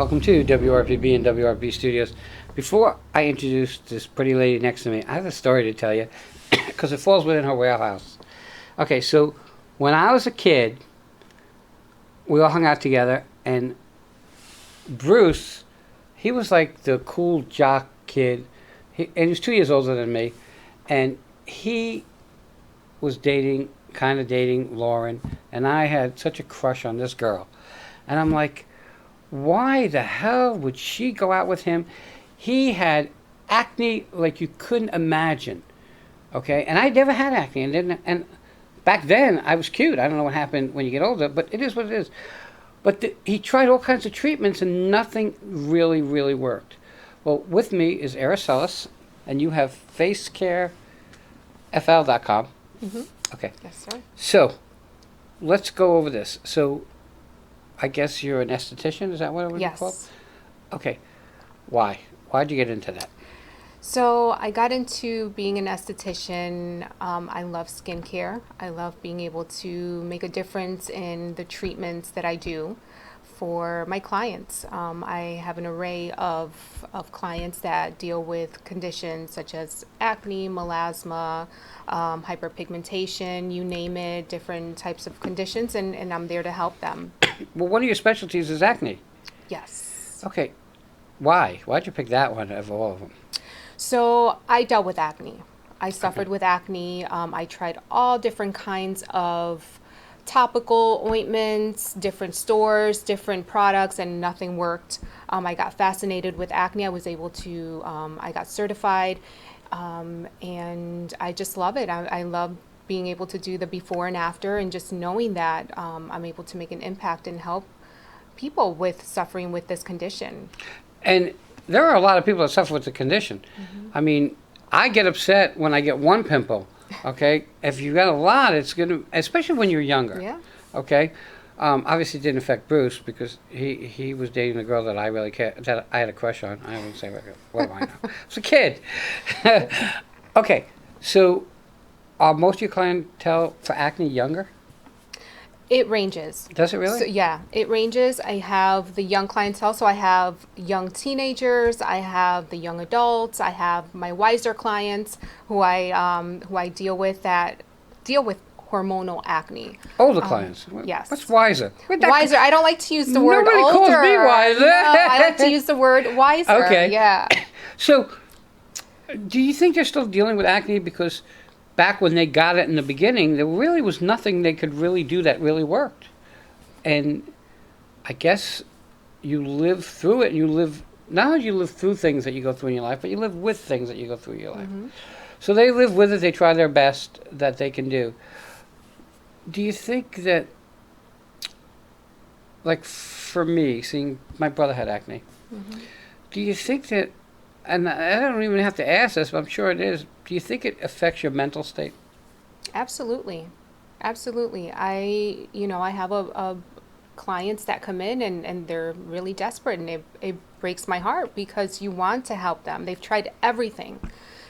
Welcome to WRPB and WRP Studios. Before I introduce this pretty lady next to me, I have a story to tell you because it falls within her wheelhouse. Okay, so when I was a kid, we all hung out together, and Bruce, he was like the cool jock kid, and he was 2 years older than me, and he was kind of dating Lauren, and I had such a crush on this girl. And I'm like, why the hell would she go out with him? He had acne like you couldn't imagine. Okay, and I never had acne, and back then I was cute. I don't know what happened when you get older, but it is what it is. But he tried all kinds of treatments, and nothing really worked. Well, with me is Araceli, and you have FaceCareFL.com. Mm-hmm. Okay. Yes, sir. So let's go over this. So I guess you're an esthetician. Is that what it would be called? Yes. Okay. Why? Why'd you get into that? So I got into being an esthetician. I love skincare. I love being able to make a difference in the treatments that I do for my clients. I have an array of clients that deal with conditions such as acne, melasma, hyperpigmentation, you name it, different types of conditions, and I'm there to help them. Well, one of your specialties is acne. Yes. Okay. Why? Why'd you pick that one of all of them? So I dealt with acne. I suffered with acne. I tried all different kinds of topical ointments, different stores, different products, and nothing worked. I got fascinated with acne. I was able to, I got certified, and I just love it. I love being able to do the before and after, and just knowing that I'm able to make an impact and help people with suffering with this condition. And there are a lot of people that suffer with the condition. Mm-hmm. I mean, I get upset when I get one pimple. Okay, if you got a lot, it's gonna, especially when you're younger. Yeah. Okay, obviously it didn't affect Bruce because he was dating a girl that I really that I had a crush on. I wouldn't say what do I know? I was a kid. Okay, so are most of your clientele for acne younger? It ranges. Does it really? So, yeah, it ranges. I have the young clientele, so I have young teenagers, I have the young adults, I have my wiser clients who I deal with that deal with hormonal acne. Older clients. Yes. What's wiser? Wiser. I don't like to use the word Nobody older. calls me wiser. No, I like to use the word wiser. Okay. Yeah. So, do you think they're still dealing with acne because back when they got it in the beginning, there really was nothing they could really do that really worked? And I guess you live through it, and not only you live through things that you go through in your life, but you live with things that you go through in your life. Mm-hmm. So they live with it, they try their best that they can do. Do you think that, like for me, seeing my brother had acne, Mm-hmm. do you think that, and I don't even have to ask this, but I'm sure it is, do you think it affects your mental state? Absolutely. Absolutely. I have a clients that come in and they're really desperate, and it breaks my heart because you want to help them. They've tried everything.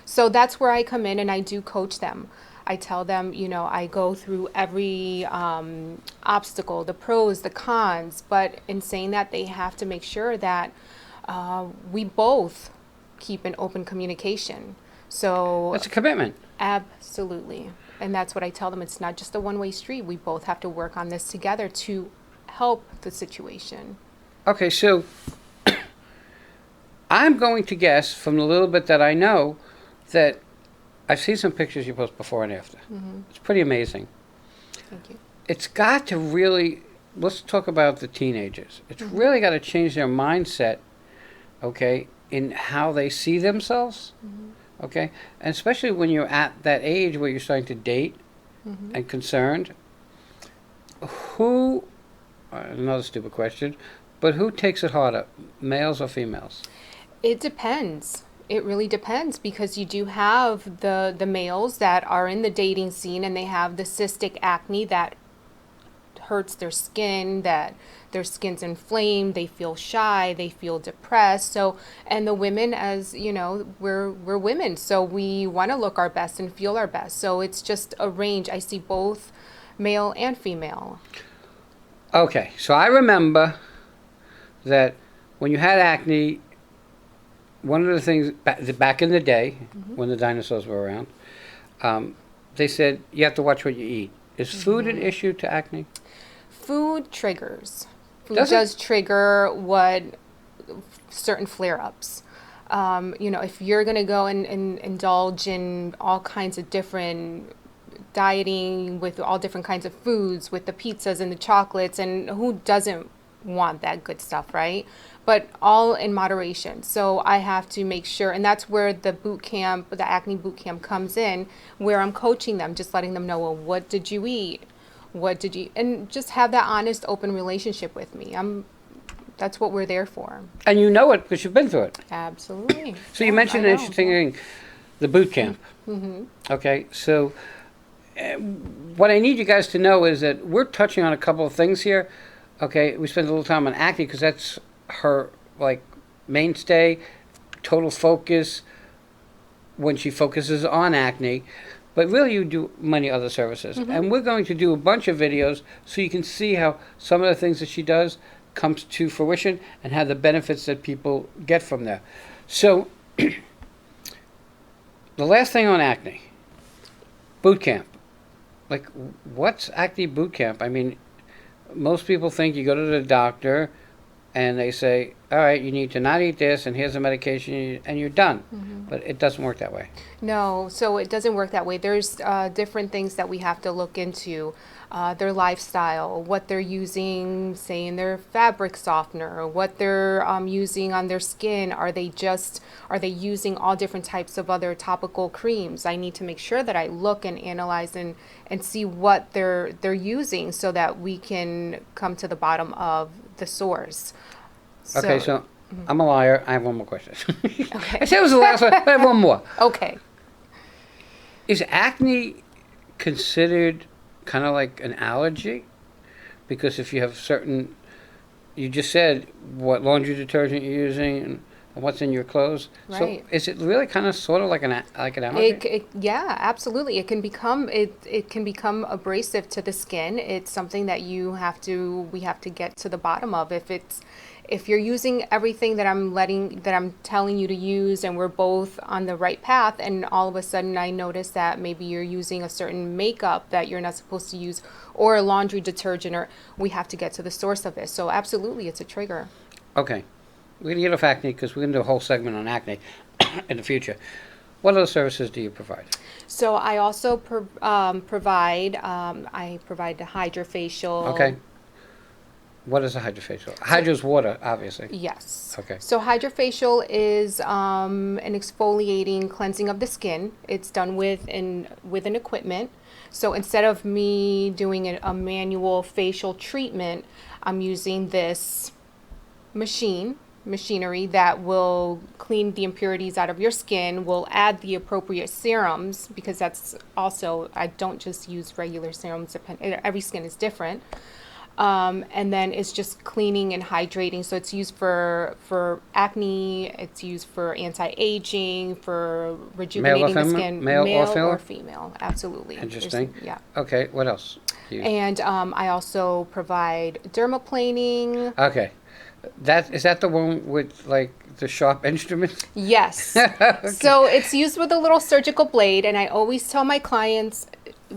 So that's where I come in and I do coach them. I tell them, I go through every obstacle, the pros, the cons, but in saying that, they have to make sure that we both keep an open communication. So That's a commitment. absolutely. And that's what I tell them. It's not just a one-way street. We both have to work on this together to help the situation. Okay, so I'm going to guess from the little bit that I know that I've seen some pictures you post before and after. Mm-hmm. It's pretty amazing. Thank you. It's got to really, let's talk about the teenagers. It's Mm-hmm. really got to change their mindset, okay, in how they see themselves, Mm-hmm. okay? And especially when you're at that age where you're starting to date Mm-hmm. and concerned, who, another stupid question, but who takes it harder, males or females? It depends. It really depends, because you do have the males that are in the dating scene and they have the cystic acne that hurts their skin, that their skin's inflamed, they feel shy, they feel depressed. So, and the women, as you know, we're women, so we want to look our best and feel our best. So it's just a range. I see both male and female. Okay, so I remember that when you had acne, one of the things back in the day, when the dinosaurs were around, they said you have to watch what you eat. Is food an issue to acne? Food triggers. Food Does it? does trigger what certain flare-ups. If you're going to go and indulge in all kinds of different dieting with all different kinds of foods, with the pizzas and the chocolates, and who doesn't want that good stuff, right? But all in moderation. So I have to make sure, and that's where the boot camp, the acne boot camp comes in, where I'm coaching them, just letting them know, well, what did you eat? And just have that honest, open relationship with me. That's what we're there for. And you know it because you've been through it. Absolutely. So you mentioned an interesting thing, the boot camp. Mm-hmm. Okay, so what I need you guys to know is that we're touching on a couple of things here. Okay, we spent a little time on acne because that's her mainstay, total focus when she focuses on acne. But really you do many other services. Mm-hmm. And we're going to do a bunch of videos so you can see how some of the things that she does comes to fruition and how the benefits that people get from there. So the last thing on acne, boot camp. What's acne boot camp? I mean, most people think you go to the doctor and they say, all right, you need to not eat this, and here's the medication, and you're done. Mm-hmm. But it doesn't work that way. No, so it doesn't work that way. There's different things that we have to look into. Their lifestyle, what they're using, say in their fabric softener, what they're using on their skin. Are they using all different types of other topical creams? I need to make sure that I look and analyze and see what they're using so that we can come to the bottom of the source. Okay, so I'm a liar. I have one more question. Okay. I said it was the last one, but I have one more. Okay. Is acne considered kind of like an allergy? Because if you have you just said what laundry detergent you're using and what's in your clothes. Right. So is it really kind of sort of like an allergy? Yeah, absolutely. It can become abrasive to the skin. It's something that we have to get to the bottom of. If you're using everything that I'm telling you to use, and we're both on the right path, and all of a sudden I notice that maybe you're using a certain makeup that you're not supposed to use, or a laundry detergent, or we have to get to the source of this. So absolutely, it's a trigger. Okay. We're going to get off acne because we're going to do a whole segment on acne in the future. What other services do you provide? So I also provide the Hydrafacial. Okay. What is a Hydrafacial? Hydra's water, obviously. Yes. Okay. So Hydrafacial is an exfoliating cleansing of the skin. It's done with an equipment. So instead of me doing a manual facial treatment, I'm using this machinery that will clean the impurities out of your skin, will add the appropriate serums, because that's also, I don't just use regular serums, every skin is different. And then it's just cleaning and hydrating. So it's used for acne, it's used for anti-aging, for rejuvenating the skin. Male or female, absolutely. Interesting. Yeah. Okay, what else? And I also provide dermaplaning. Okay. Is that the one with the sharp instruments? Yes. Okay. So it's used with a little surgical blade, and I always tell my clients,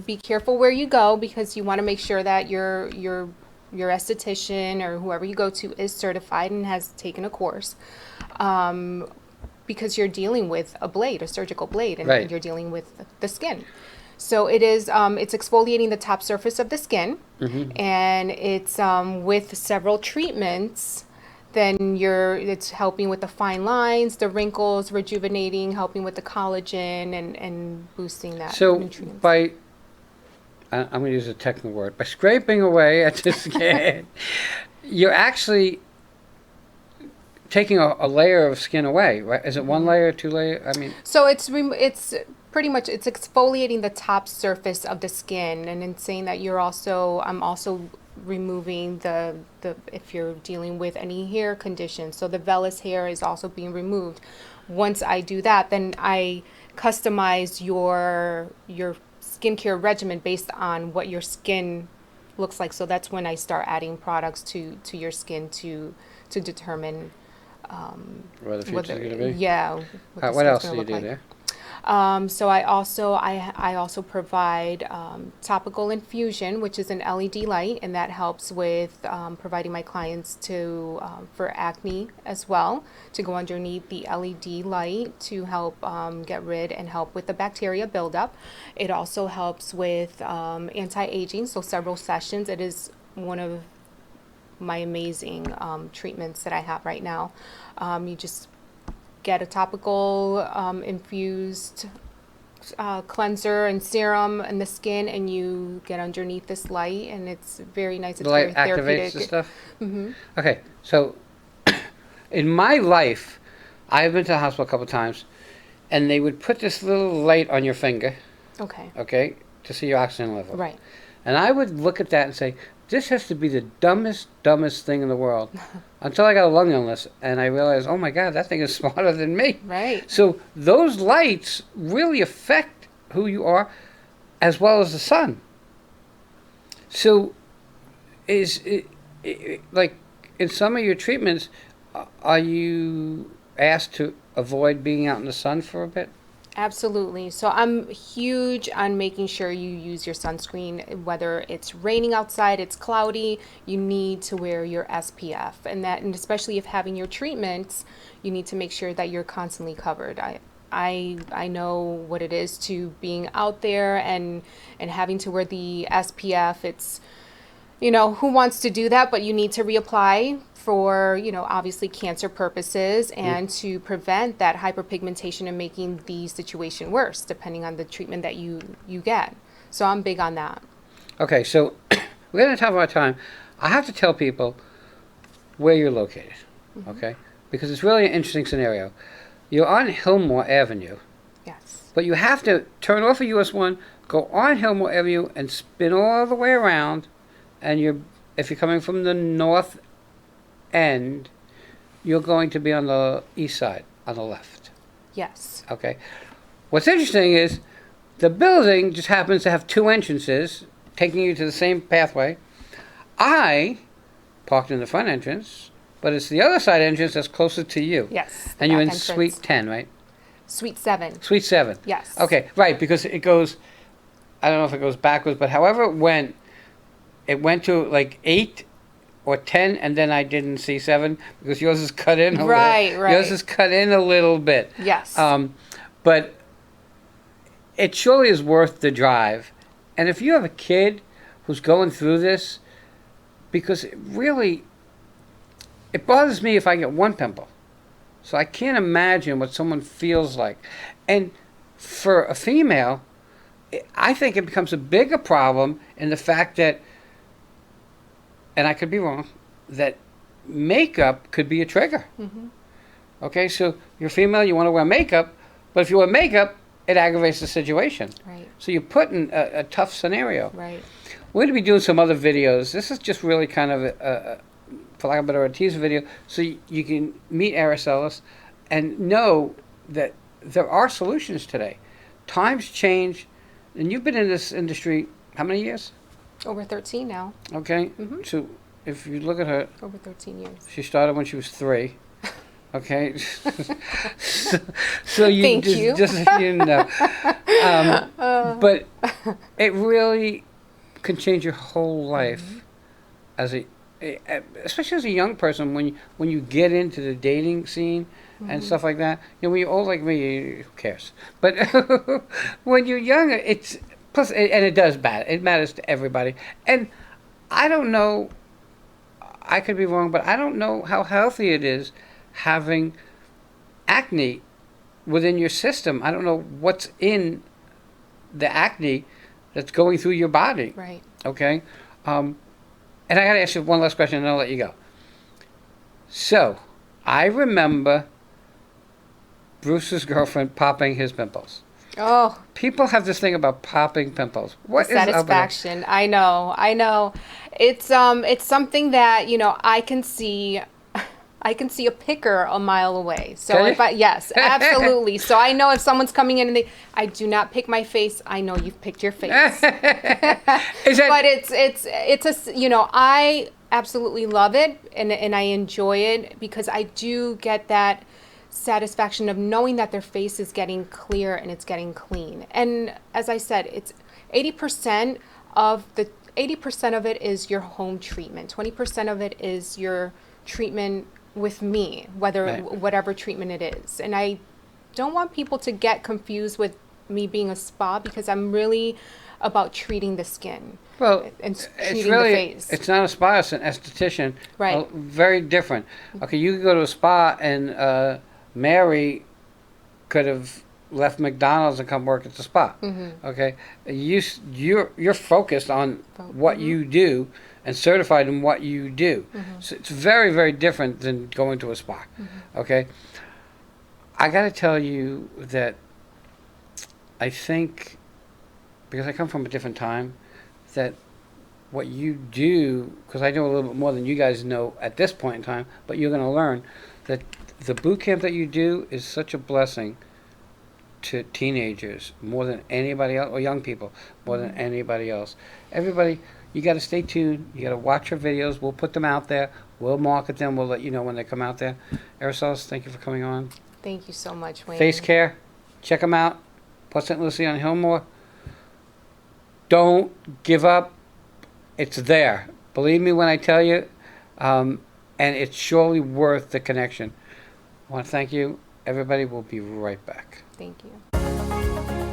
be careful where you go, because you want to make sure that your esthetician or whoever you go to is certified and has taken a course, because you're dealing with a surgical blade, and right. You're dealing with the skin. So it's exfoliating the top surface of the skin, and it's with several treatments. Then it's helping with the fine lines, the wrinkles, rejuvenating, helping with the collagen, and boosting that nutrients. So I'm going to use a technical word, by scraping away at the skin, you're actually taking a layer of skin away, right? Is it one layer, 2 layer? I mean, so it's pretty much, it's exfoliating the top surface of the skin, and in saying that I'm also removing the if you're dealing with any hair conditions, so the vellus hair is also being removed. Once I do that, then I customize your skincare regimen based on what your skin looks like. So that's when I start adding products to your skin to determine Where the future's going to be? Yeah. What else do you do there? So I also provide Topical Infusion, which is an LED light, and that helps with providing my clients for acne as well, to go underneath the LED light to help get rid and help with the bacteria buildup. It also helps with anti-aging, so several sessions. It is one of my amazing treatments that I have right now. You just get a topical infused cleanser and serum in the skin, and you get underneath this light, and it's very nice. It's The light very activates therapeutic. the stuff? Mm-hmm. Okay, so in my life, I've been to the hospital a couple times, and they would put this little light on your finger, Okay. to see your oxygen level. Right. And I would look at that and say, this has to be the dumbest thing in the world. Until I got a lung illness, and I realized, oh my God, that thing is smarter than me. Right. So those lights really affect who you are, as well as the sun. So, is it, like in some of your treatments, are you asked to avoid being out in the sun for a bit? Absolutely. So I'm huge on making sure you use your sunscreen, whether it's raining outside, it's cloudy, you need to wear your SPF. And especially if having your treatments, you need to make sure that you're constantly covered. I know what it is to being out there and having to wear the SPF. It's, who wants to do that? But you need to reapply for, obviously cancer purposes, and to prevent that hyperpigmentation and making the situation worse, depending on the treatment that you get. So I'm big on that. Okay, so we're going to talk about time. I have to tell people where you're located, okay? Because it's really an interesting scenario. You're on Hillmore Avenue. Yes. But you have to turn off of US 1, go on Hillmore Avenue, and spin all the way around. And if you're coming from the north end, you're going to be on the east side, on the left. Yes. Okay. What's interesting is the building just happens to have two entrances taking you to the same pathway. I parked in the front entrance, but it's the other side entrance that's closer to you. Yes. And you're in back Suite entrance. 10, right? Suite 7. Suite 7. Yes. Okay, right, because it goes, I don't know if it goes backwards, but however it went to like 8 or 10, and then I didn't see 7 because yours is cut in a little. Right. Yours is cut in a little bit. Yes. But it surely is worth the drive. And if you have a kid who's going through this, because it bothers me if I get one pimple. So I can't imagine what someone feels like. And for a female, I think it becomes a bigger problem in the fact that, and I could be wrong, that makeup could be a trigger. Okay, so you're female, you want to wear makeup, but if you wear makeup, it aggravates the situation. Right. So you're put in a tough scenario. Right. We're going to be doing some other videos. This is just really kind of, for lack of a better word, a teaser video, so you can meet Araceli and know that there are solutions today. Times change, and you've been in this industry how many years? Over 13 now. Okay, so if you look at her, Over 13 years. she started when she was 3. Okay, so you just so you know, but it really can change your whole life especially as a young person when you get into the dating scene and stuff like that. When you're old like me, who cares? But when you're younger, it's plus, and it does matter. It matters to everybody. And I don't know. I could be wrong, but I don't know how healthy it is having acne within your system. I don't know what's in the acne that's going through your body. Right. Okay? And I got to ask you one last question and I'll let you go. So, I remember Bruce's girlfriend popping his pimples. Oh. People have this thing about popping pimples. What is satisfaction? I know. It's something that, I can see a picker a mile away. So yes, absolutely. So I know if someone's coming in and I do not pick my face, I know you've picked your face. Is that, But it's absolutely love it, and I enjoy it because I do get that satisfaction of knowing that their face is getting clear and it's getting clean. And as I said, it's 80% of the 80% of it is your home treatment. 20% of it is your treatment with me, whatever treatment it is. And I don't want people to get confused with me being a spa because I'm really about treating the skin. Well, and it's treating really, the face. it's not a spa, it's an esthetician. Right. Very different. Okay, you could go to a spa and Mary could have left McDonald's and come work at the spa. Okay, you're focused on what you do and certified in what you do. So it's very, very different than going to a spa. Okay, I got to tell you that I think, because I come from a different time, that what you do, because I know a little bit more than you guys know at this point in time, but you're going to learn that the boot camp that you do is such a blessing to teenagers more than anybody else, or young people more than anybody else. Everybody, you got to stay tuned. You got to watch our videos. We'll put them out there. We'll market them. We'll let you know when they come out there. Aerosols, thank you for coming on. Thank you so much, Wayne. Facecare, check them out. Port St. Lucie on Hillmore. Don't give up. It's there. Believe me when I tell you. And it's surely worth the connection. I want to thank you. Everybody will be right back. Thank you.